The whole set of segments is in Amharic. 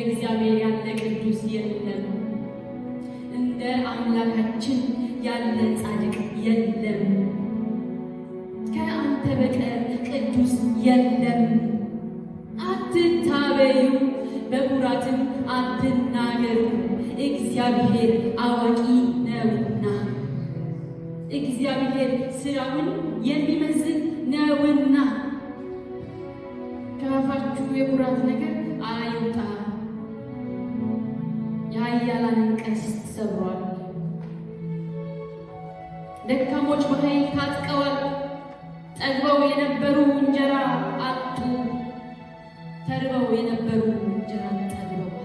እግዚአብሔር ያለ ቅዱስ የለም፣ እንደ አምላካችን ያለ ጻድቅ የለም፣ ከአንተ በቀር ቅዱስ የለም። አትታበዩ፣ በኩራትም አትናገሩ፣ እግዚአብሔር አዋቂ ነውና፣ እግዚአብሔር ስራውን የሚመዝን ነውና። ከአፋችሁ የኩራት ነገር አይውጣ። የኃያላንን ቀስት ሰብሯል። ደካሞች በኃይል ታጥቀዋል። ጠግበው የነበሩ እንጀራ አጡ። ተርበው የነበሩ እንጀራ ጠግበዋል።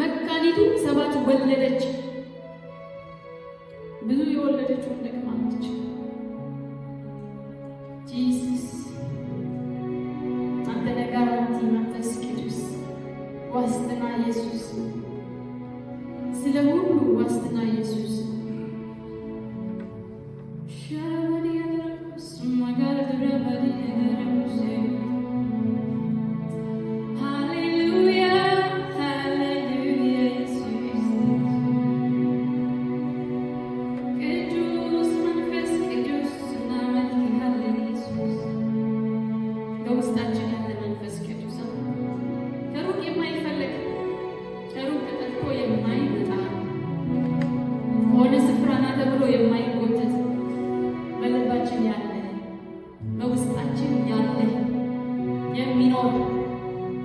መካኒቱ 7 ወለደች። ብዙ የወለደችውን ደክማለች። ጂሰስ አንተ ነጋራንቲ መንፈስ ቅዱስ ዋስትና ኢየሱስ፣ ስለ ሁሉ ዋስትና ኢየሱስ።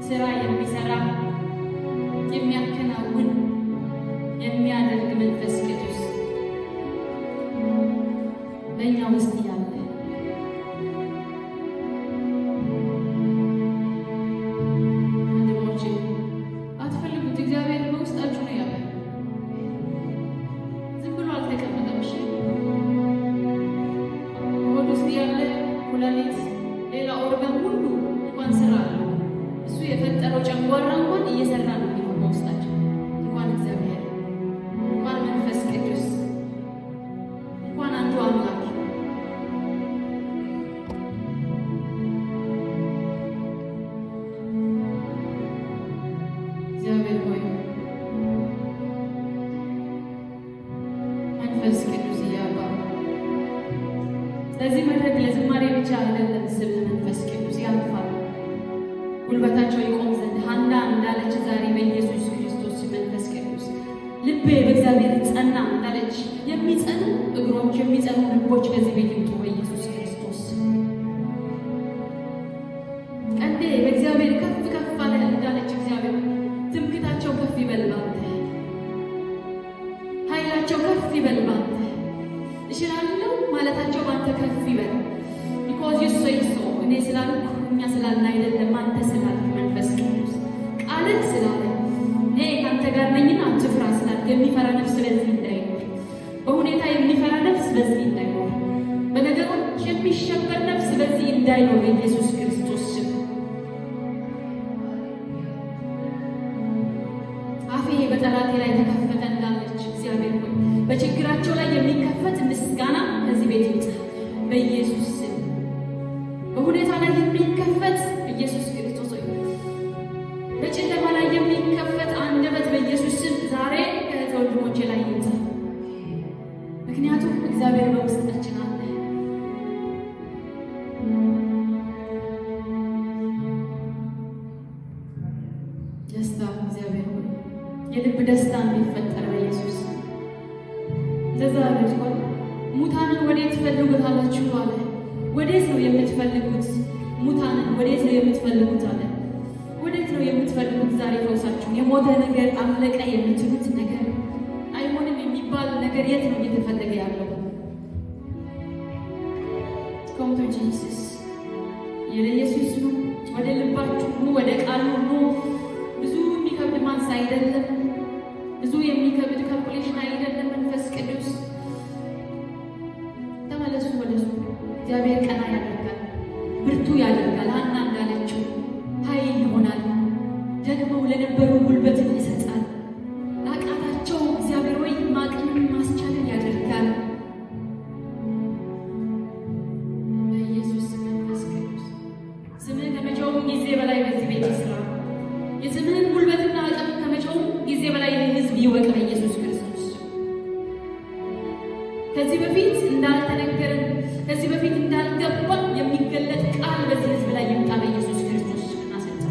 ስራ የሚሰራ የሚያከናውን የሚያደርግ መንፈስ ቅዱስ በእኛ ውስጥ ያለ ወንድሞቼ፣ አትፈልጉት። እግዚአብሔር በውስጣችሁ ነው ያለ። ዝም ብሎ አልተቀመጠም። እሺ፣ ሆድ ውስጥ ያለ ኩላሊት፣ ሌላ ኦርጋን ሁሉ እንኳን ስራ አለው። እሱ የፈጠረው ጨንጓራ እንኳን እየሰራ ነው በውስጣችን። እንኳን እግዚአብሔር፣ እንኳን መንፈስ ቅዱስ፣ እንኳን አንዱ አምላክ። እግዚአብሔር ሆይ መንፈስ ቅዱስ እያባ ለዚህ መድረክ ለዝማሬ ብቻ አይደለም። ስም መንፈስ ቅዱስ ያልፋል፣ ጉልበታቸው ይቆም ዘንድ ሐና እንዳለች ዛሬ በኢየሱስ ክርስቶስ መንፈስ ቅዱስ ልቤ በእግዚአብሔር ጸና እንዳለች የሚጸኑ እግሮች፣ የሚጸኑ ልቦች ከዚህ ቤት ይምጡ በኢየሱስ ክርስቶስ። ቀንዴ በእግዚአብሔር ከፍ ከፍ አለ እንዳለች እግዚአብሔር ትምክታቸው ከፍ ይበል ባንተ፣ ኃይላቸው ከፍ ይበል ባንተ፣ እችላለሁ ማለታቸው ባንተ ከፍ ይበል። ቢኮዝ ዩ ሴይ ሶ። እኔ ስላልኩ እኛ ስላልን አይደለም፣ አንተ ስላልክ መንፈስ ቅዱስ ቃልህ ስላለ እኔ ከአንተ ጋር ነኝና አትፍራ ስላልክ የሚፈራ ነፍስ በዚህ እንዳይኖር፣ በሁኔታ የሚፈራ ነፍስ በዚህ እንዳይኖር፣ በነገሮች የሚሸበር ነፍስ በዚህ እንዳይኖር በኢየሱስ ክርስቶስ ስም አፌ በጠላቴ ላይ ተከፈተ እንዳለች እግዚአብሔር ሆይ በችግራቸው ላይ የሚከፈት ምስጋና ከዚህ ቤት ይውጣ በኢየሱስ ስም። በሁኔታ ላይ የሚከፈት ኢየሱስ የሚከፈት አንደበት በኢየሱስ ስም ዛሬ ከወንድሞቼ ላይ ይውጣ። ምክንያቱም እግዚአብሔር በውስጣችን አለ። ደስታ እግዚአብሔር የልብ ደስታ እንዲፈጠር በኢየሱስ ለዛ ልጅ ሙታንን ወዴት ትፈልጉታላችሁ አለ። ወዴት ነው የምትፈልጉት? ሙታንን ወዴት ነው የምትፈልጉት አለ። ወዴት ነው የምትፈልጉት? ዛሬ ፈውሳችሁ የሞተ ነገር አለቀ የምትሉት ነገር አይሆንም የሚባል ነገር የት ነው እየተፈለገ ያለው? Come to Jesus። የኢየሱስ ነው። ወደ ልባችሁ ነው፣ ወደ ቃሉ ነው። ብዙ የሚከብድ ማንስ አይደለም። ብዙ የሚከብድ ካልኩሌሽን አይደለም። መንፈስ ቅዱስ ተመለሱ ወደሱ። እግዚአብሔር ቀና ያደርጋል፣ ብርቱ ያደርጋል። ሐና እንዳለችው ኃይል ይሆናል። ደግሞ ለነበሩ ጉልበትን ይሰጣል። ላቃታቸው እግዚአብሔር ወይ ማቅንን ማስቻልን ያደርጋል። በኢየሱስ መንፈስ ቅዱስ ስምህ ከመቼውም ጊዜ በላይ በዚህ ቤት ይስራ። የስምህን ጉልበትና አቅም ከመቼውም ጊዜ በላይ ህዝብ ይወቅ በኢየሱስ ክርስቶስ። ከዚህ በፊት እንዳልተነገረን ከዚህ በፊት እንዳልገባ የሚገለጥ ቃል በዚህ ህዝብ ላይ ይምጣ በኢየሱስ ክርስቶስ እናሰጣ።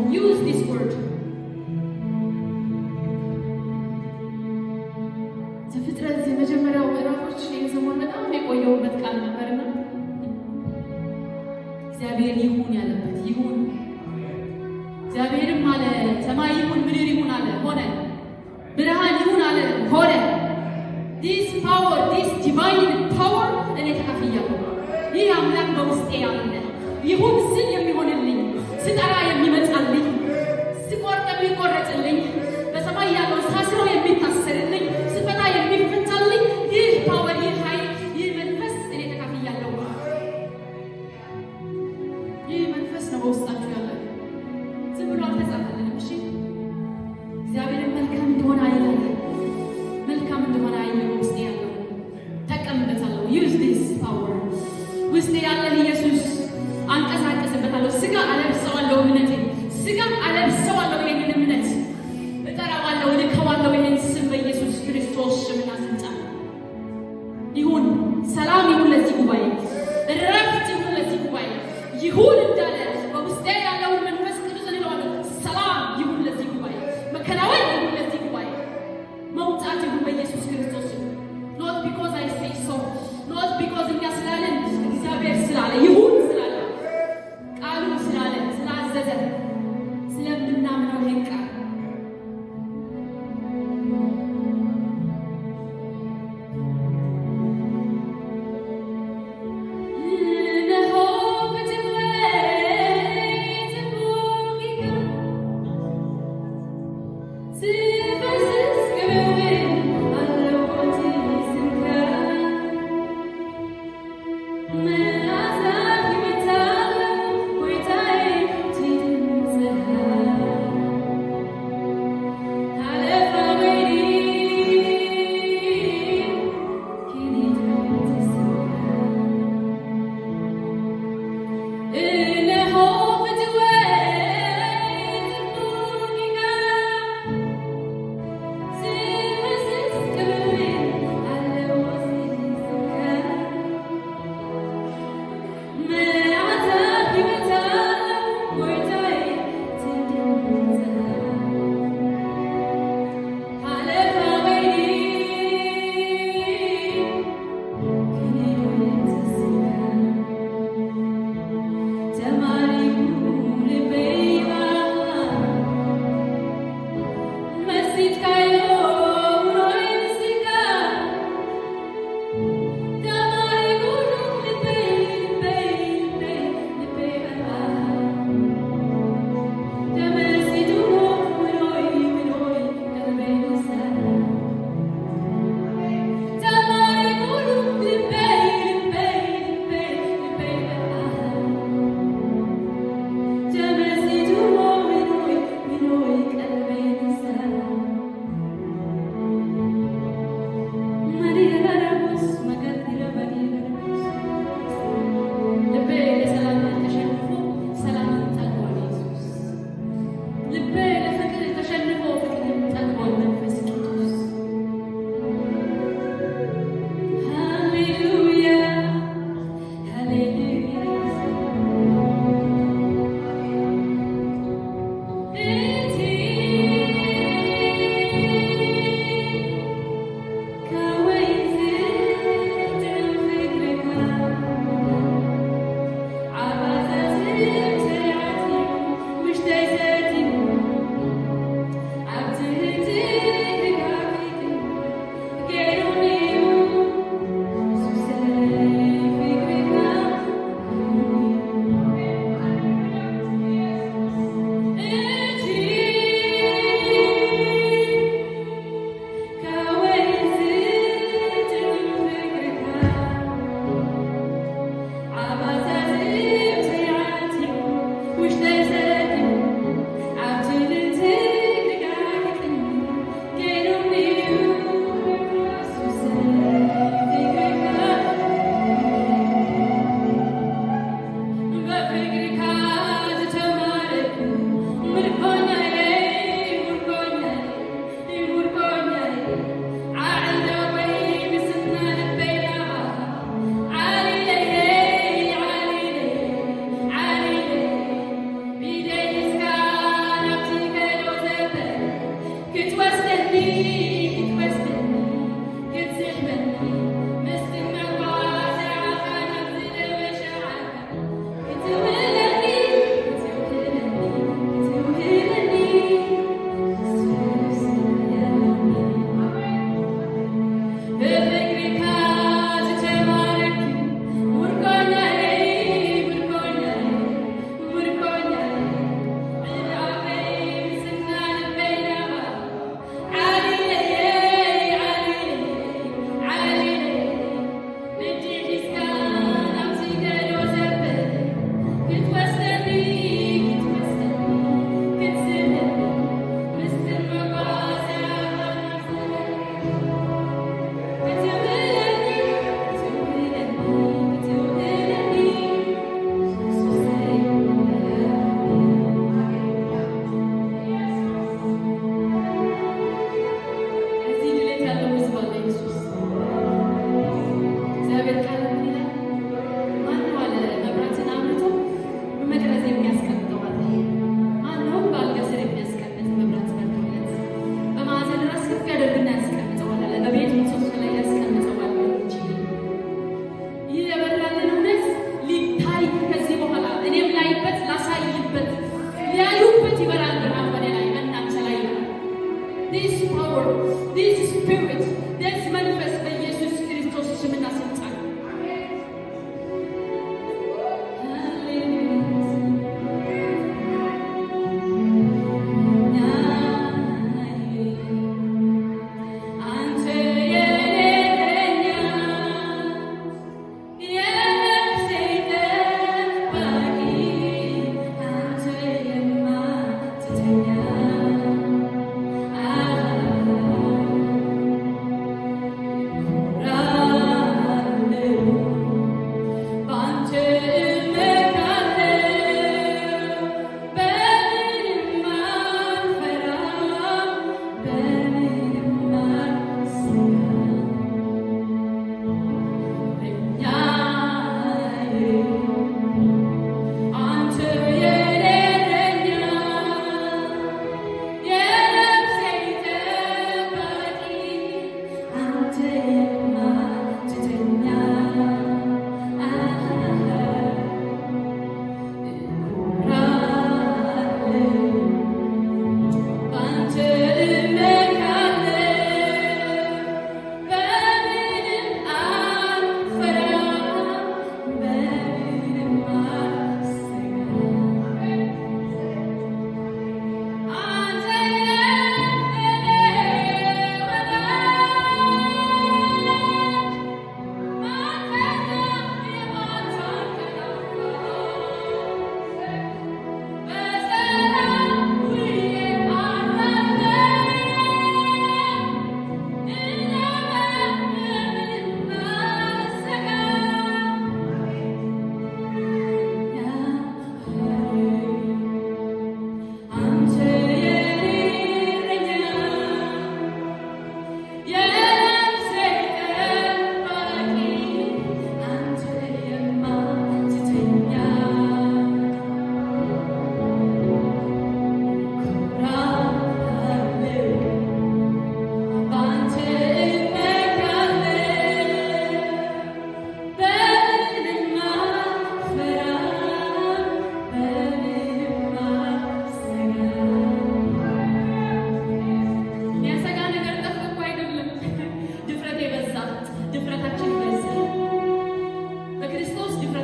Use this word. ዘፍጥረት የመጀመሪያው ምዕራፎች የሰሞን በጣም የቆየሁበት ቃል ነበርና እግዚአብሔር ይሁን ያለበት ይሁን። እግዚአብሔርም አለ ሰማይ ይሁን ምድር ይሁን አለ፣ ሆነ። ብርሃን ይሁን አለ፣ ሆነ። This power, this divine power እኔ ተካፍያለሁ። ይህ አምላክ በውስጤ ያለ ይሁን ስል የሚሆንልኝ፣ ስጠራ የሚመጣልኝ፣ ስቆርጥ የሚቆረጥልኝ፣ በሰማይ ያለው ታስሮ የሚታሰርልኝ፣ ስፈታ የሚፈታልኝ ይህ ፓወር፣ ይህ ኃይል፣ ይህ መንፈስ እኔ ተካፍያለሁ። ይህ መንፈስ ነው በውስጣችሁ ያለ። ዝም ብሎ አልተጻፈልንም። እሺ እግዚአብሔርን መልካም እንደሆነ አይላለ፣ መልካም እንደሆነ አይነ ውስጤ ያለው ተቀምበታለሁ። ዩዝ ዲስ ፓወር ውስጤ ያለ ኢየሱስ አንቀሳቀስበታለሁ። ስጋ አለብሰዋለሁ እምነቴ፣ ስጋ አለብሰዋለሁ ይሄንን እምነት፣ እጠራዋለሁ፣ እልከዋለሁ ይሄን ስም በኢየሱስ ክርስቶስ ስምና ስልጣን። ይሁን ሰላም ይሁን ለዚህ ጉባኤ፣ እረፍት ይሁን ለዚህ ጉባኤ። ይሁን እንዳለ በውስጤ ያለውን መንፈስ ቅዱስ እለዋለሁ። ሰላም ይሁን ለዚህ ጉባኤ፣ መከናወን ይሁን ለዚህ ጉባኤ፣ መውጣት ይሁን በኢየሱስ ክርስቶስ። not because I say so, not because እኛ ስላለን፣ እግዚአብሔር ስላለ፣ ይሁን ስላለ፣ ቃሉ ስላለ፣ ስላዘዘ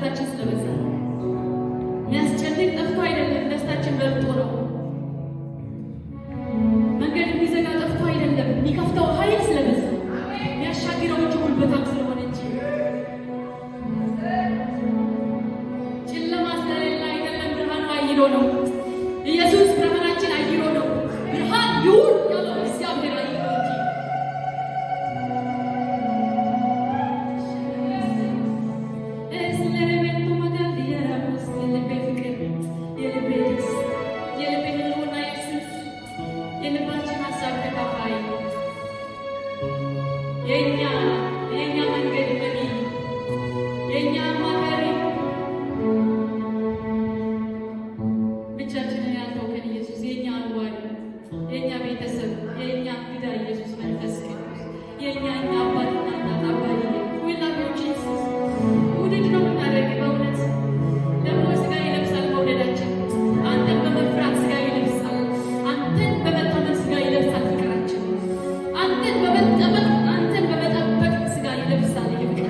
ምሕረታችን ስለበዛ የሚያስጨንቅ ጠፍቶ አይደለም፣ ደስታችን በልጦ ነው። መንገድ የሚዘጋ ጠፍቶ አይደለም፣ የሚከፍተው ኃይል ስለበዛ የሚያሻግረው እንጂ ጉልበታም ስለሆነ እንጂ ጨለማ ስለሌለ አይደለም። ብርሃኑ አይሎ ነው። ኢየሱስ ብርሃናችን አይሎ ነው። ብርሃን ይሁን ያለው እግዚአብሔር አይሎ እንጂ የኛ መንገድ መሪ የኛ ማገሪ ብቻችንን ያልተውከን ኢየሱስ የኛ አንዋሪ የኛ ቤተሰብ የኛ እንግዳ ኢየሱስ መንፈስ ቅዱስ የኛ አባትና እናት አባዬ ሁላችሁ ኢየሱስ ውድድ ነው የምናደርግ በእውነት ደግሞ ስጋ ይለብሳል መውደዳችን አንተን በመፍራት ስጋ ይለብሳል አንተን በመታመን ስጋ ይለብሳል ፍቅራችን አንተን በመጠበቅ ስጋ ይለብሳል ይፍቅር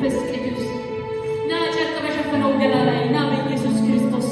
መንፈስ ቅዱስ ና ጨርቅ በሸፈነው ገላ ላይ ና በኢየሱስ ክርስቶስ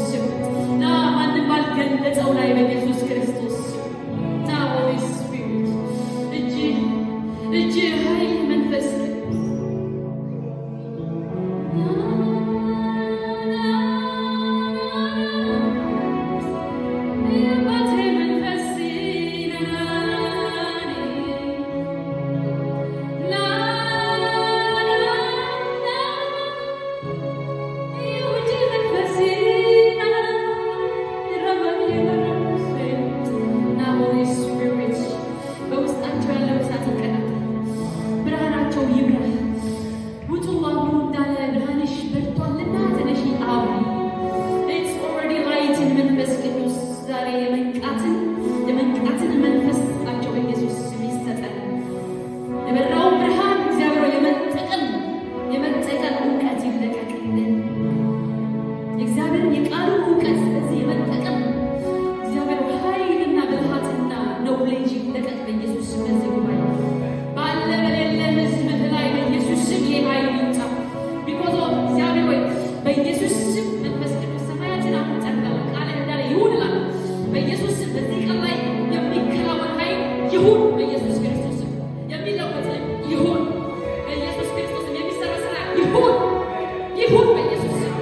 ይለቀቅ በኢየሱስ ስም። በዚህ ጉባኤ ባለ በሌለ ሕዝብህ ላይ በኢየሱስ ስም ይህ ኃይል ይምጣ። ቢኮዝ ኦፍ እግዚአብሔር ወይ በኢየሱስ ስም መንፈስ ቅዱስ ሰማያትን አሁን ጸጋው ቃልህ እንዳለ ይሁን እላለሁ። በኢየሱስ ስም በዚህ ቀን ላይ የሚከናወን ኃይል ይሁን በኢየሱስ ክርስቶስ ስም። የሚለወጥ ይሁን በኢየሱስ ክርስቶስ ስም። የሚሰራ ስራ ይሁን በኢየሱስ ስም።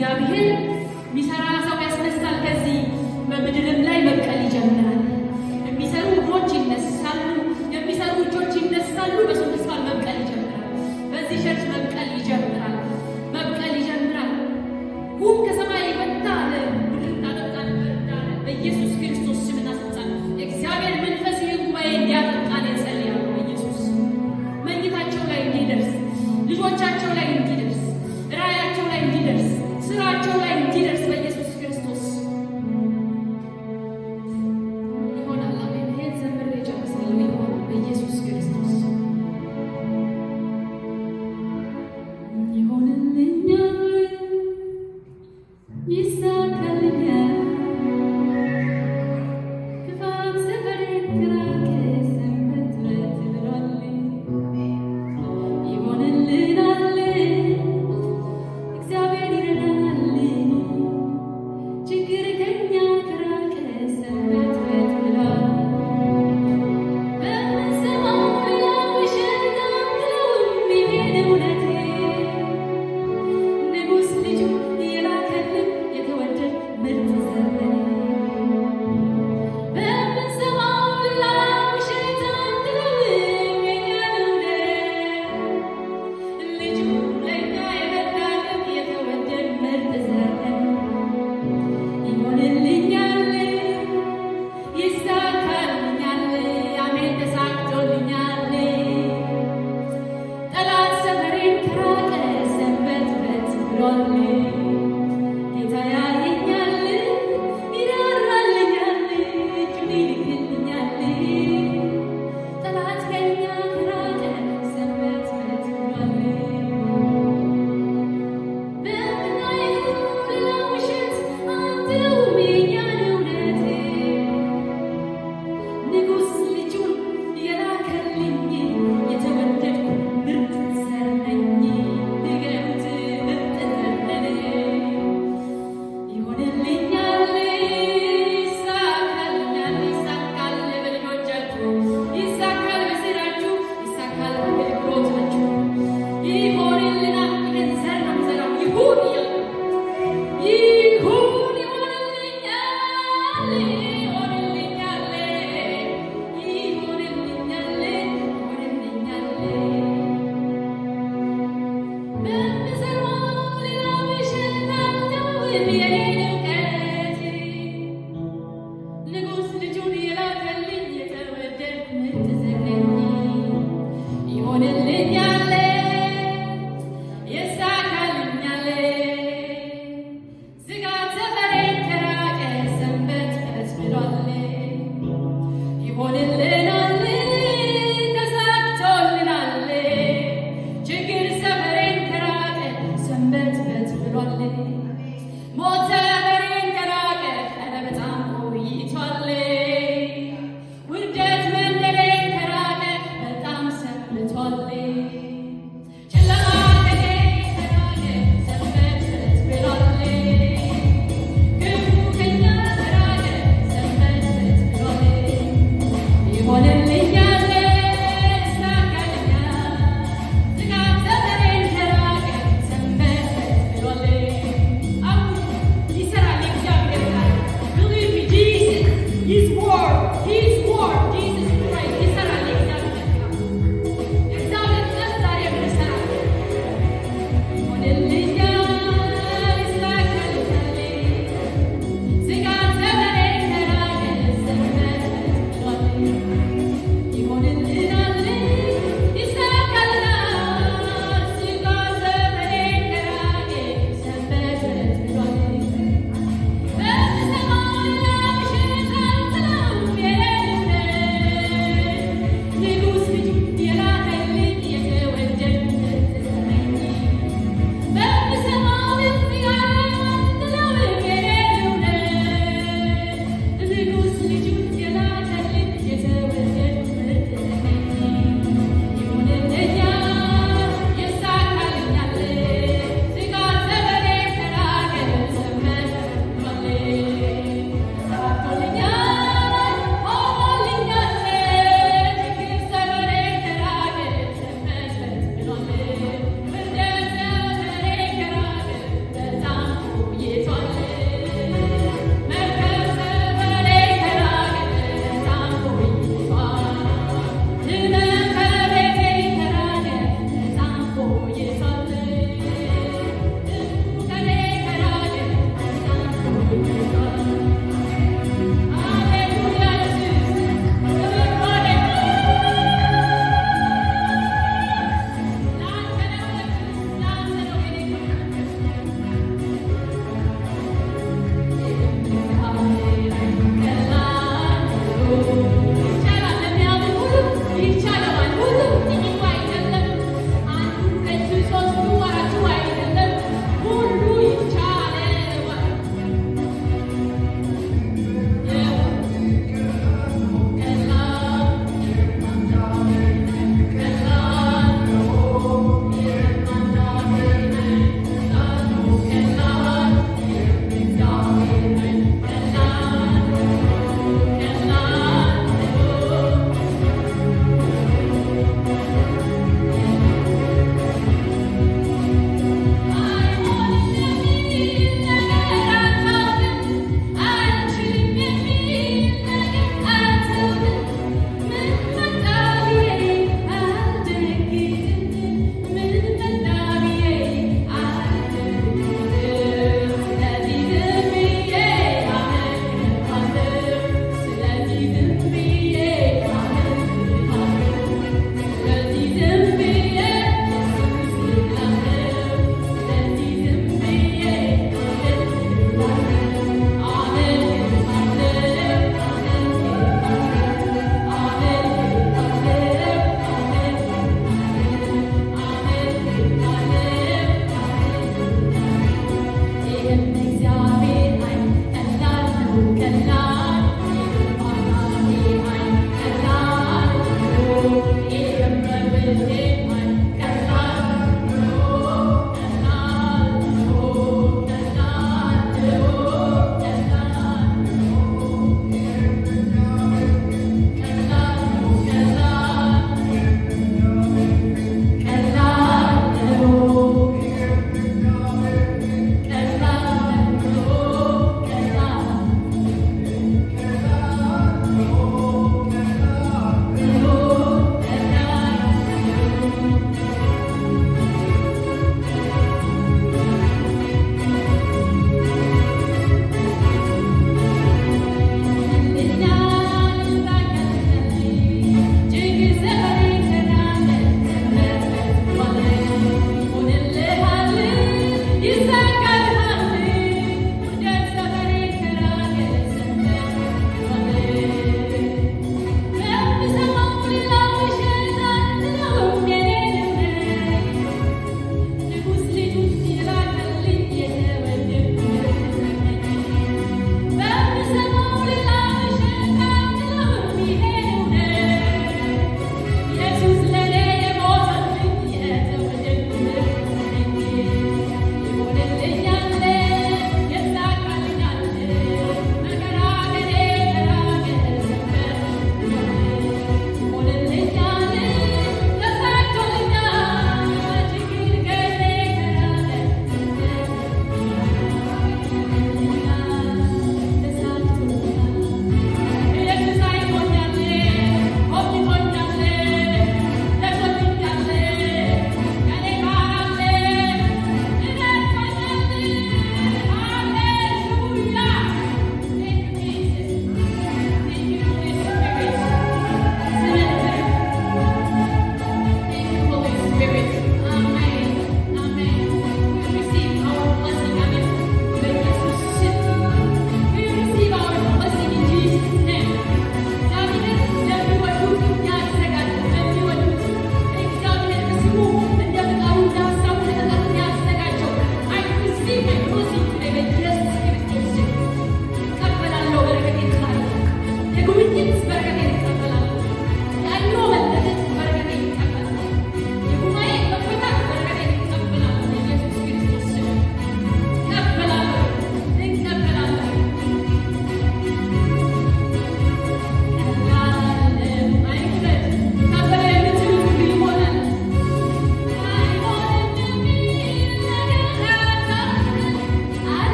እግዚአብሔር ሚሰራ ሰው ያስነሳል። ከዚህ በምድርም ላይ መብቀል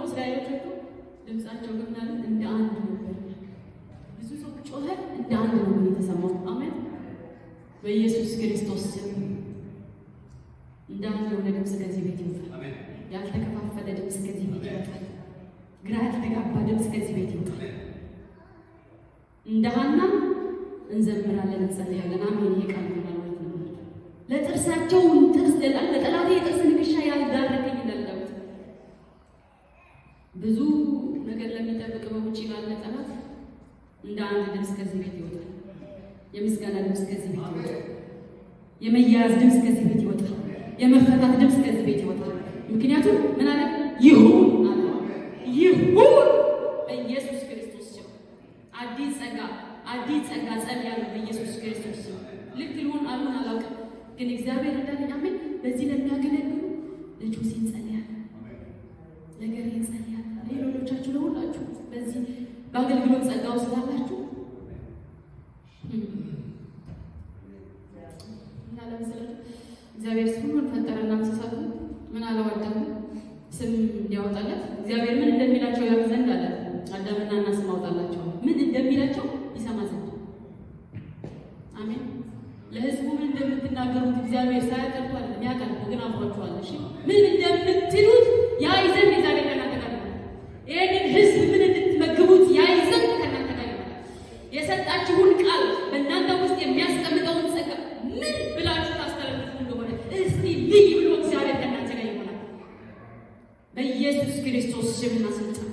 እስራኤሎች ድምጻቸው ግን እንደ አንድ ነበር። ብዙ ሰው ጮኸ፣ እንደ አንድ ነው የተሰማው። አሜን። በኢየሱስ ክርስቶስ ስም እንደ አንድ የሆነ ድምጽ ከዚህ ቤት ይወጣል። ያልተከፋፈለ ድምጽ ከዚህ ቤት ይወጣል። ግራ ያልተጋባ ድምጽ ከዚህ ቤት ይወጣል። እንደ ሐና እንዘምራለን፣ እንጸልያለን። አሜን። ይሄ ቃል ነው ማለት ነው። ለጥርሳቸው ጥርስ ለጠላቴ የጥርስ ንክሻ ያልዳረከኝ እንዳልዳዊት ብዙ ነገር ለሚጠብቅ በውጭ ላለ ጠላት እንደ አንድ ድምጽ ከዚህ ቤት ይወጣል። የምስጋና ድምጽ ከዚህ ቤት ይወጣል። የመያዝ ድምጽ ከዚህ ቤት ይወጣል። የመፈታት ድምጽ ከዚህ ቤት ይወጣል። ምክንያቱም ምን አለ? ይሁን አለ። ይሁን በኢየሱስ ክርስቶስ ስም አዲስ ጸጋ ጸልያለሁ በኢየሱስ ክርስቶስ ስም። ልክ ሊሆን አልሆን አላውቅም፣ ግን እግዚአብሔር እንዳለኝ አሜን። በዚህ ለሚያገለግሉ ለጆሲ እንጸልያለን፣ ነገር እንጸልያለን። ሌሎቻችሁ ለሁላችሁ በዚህ በአገልግሎት ጸጋው ስላላችሁ እና ለምሳሌ እግዚአብሔር ሁሉን ፈጠረና እንስሳቱ ምን አላወጣም ስም እንዲያወጣለት እግዚአብሔር ምን እንደሚላቸው ያውቅ ዘንድ አለ። አዳምና እና ስም አወጣላቸው ምን እንደሚላቸው ይሰማ ዘንድ። አሜን። ለሕዝቡ ምን እንደምትናገሩት እግዚአብሔር ሳያቀርቷል የሚያቀርቡ ግን አብሯችኋል። እሺ ምን እንደምትሉት ያይ ዘንድ እግዚአብሔር ከእናንተ ጋር ነው። ይሄንን ሕዝብ ምን እንድትመግቡት ያይ ዘንድ ከእናንተ ጋር ይሆናል። የሰጣችሁን ቃል በእናንተ ውስጥ የሚያስቀምጠውን ጸጋ ምን ብላችሁ ታስተላልፉ እንደሆነ እስቲ ልይ ብሎ እግዚአብሔር ከእናንተ ጋር ይሆናል በኢየሱስ ክርስቶስ ስምና ስልጣን።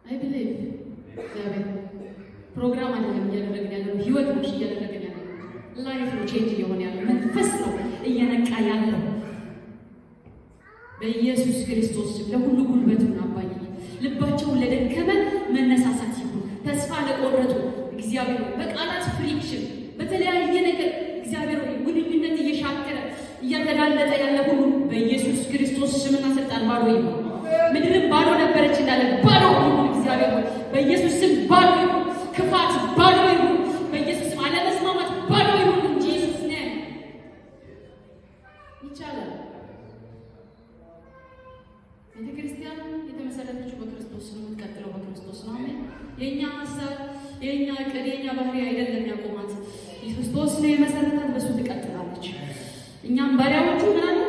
አይ ብሊቭ እግዚአብሔር ፕሮግራም አይደለም እያደረግን ያለው ህይወት ነው እያደረግን ያለው ላይፍ ነው ቼንጅ እየሆነ ያለው መንፈስ ነው እየነቃ ያለው በኢየሱስ ክርስቶስ ስም። ለሁሉ ጉልበቱን አባዬ ልባቸውን ለደከመ መነሳሳት ይሁን። ተስፋ ለቆረጡ እግዚአብሔር በቃላት ፍሪክሽን በተለያየ ነገር እግዚአብሔር ግንኙነት እየሻከረ እያተዳለጠ ያለ ሁሉ በኢየሱስ ክርስቶስ ስምና ስልጣን ባዶ ይሁን። ምድርም ባዶ ነበረች እንዳለ ባዶ ይሁን። እግዚአብሔር በኢየሱስ ስም ባዶ ይሁን። ክፋት ባዶ ይሁን። በኢየሱስ ስም አለመስማማት ባዶ ይሁን እንጂ ኢየሱስ ነህ ይቻላል። ቤተክርስቲያን የተመሰረተችው በክርስቶስ ነው፣ የምትቀጥለው በክርስቶስ ነው። አሜን። የኛ ሀሳብ፣ የኛ ዕቅድ፣ የኛ ባህሪ አይደለም ያቆማት። ክርስቶስ ነው የመሰረታት፣ በሱ ትቀጥላለች። እኛም ባሪያዎቹ ምናምን